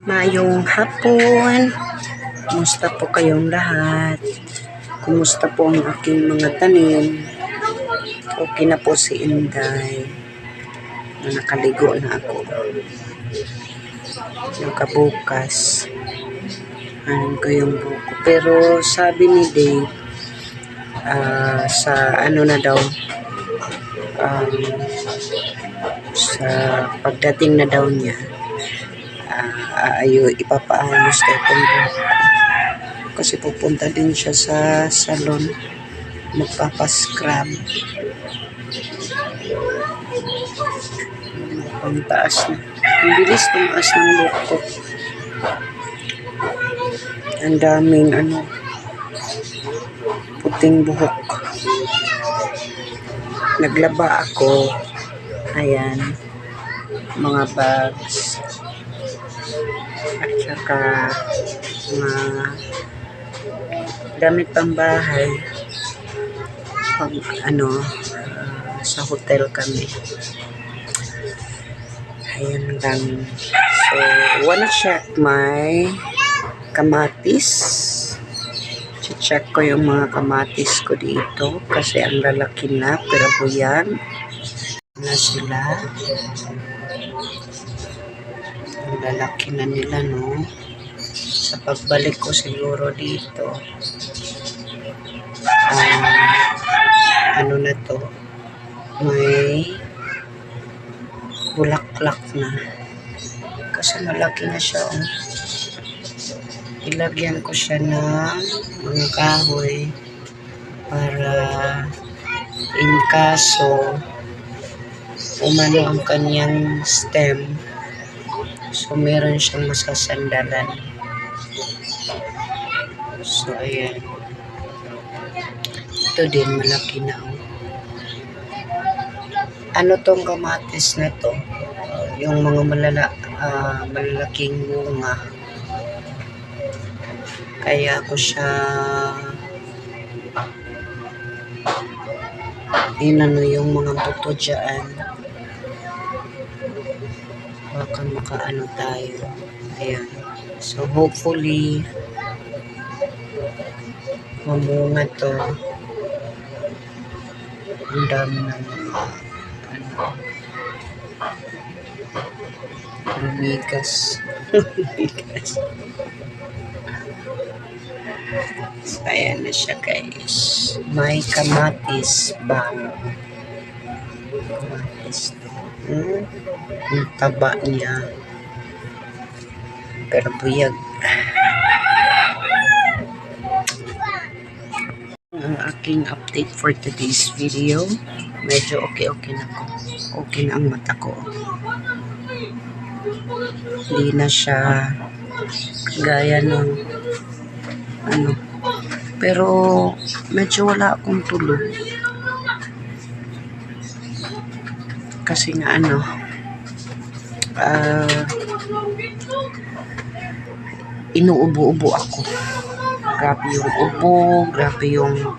Mayong hapon. Kumusta po kayong lahat? Kumusta po ang aking mga tanim? Okay na po si Inday. Nakaligo na ako. Nakabukas. Ano ko yung buko. Pero sabi ni Dave, sa ano na daw, sa pagdating na daw niya, ipapaayos daw itong buhok. Kasi pupunta din siya sa salon, magpapascrub. Ang taas na. Ang bilis tumaas ng buhok ko. Ang daming puting buhok. Naglaba ako. Ayan. Mga bags. At saka mga gamit pang bahay. Pag sa hotel kami. Ayan lang. So, wanna check my kamatis. Check ko yung mga kamatis ko dito kasi ang lalaki na, pero buyan na sila. Ang lalaki na nila, no? Sa pagbalik ko siguro dito, ano na to, may bulaklak na kasi malaki na siya. Ilagyan ko siya ng mga kahoy para in kaso umano ang kanyang stem, so meron siyang masasandalan. So ayan, ito din malaki na. Ano tong kamatis na to, yung mga malalaking bunga, kaya ko siya yung mga buto dyan, baka makaano tayo. Ayan, so hopefully mamunga to. Ang dami ng lumigas. So, ayan na siya, guys. May kamatis ba? Kamatis. Ang taba niya. Pero buyag. Ang aking update for today's video. Medyo okay na ko. Okay na ang mata ko. Hindi na siya gaya ng pero medyo wala akong tulog kasi nga inuubo-ubo ako. Grabe yung ubo, grabe yung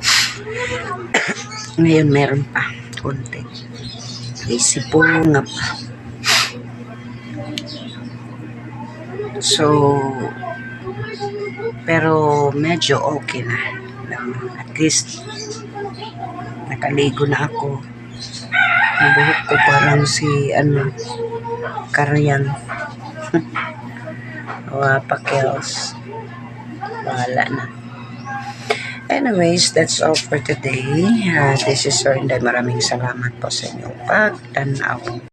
ngayon meron pa konti, may sipon nga pa. So pero medyo okay na. At least nakaligo na ako. Ang buhok ko parang si Karayan. Pakels. Bahala na. Anyways, that's all for today. This is Sir Inday. Maraming salamat po sa inyong pagtanaw.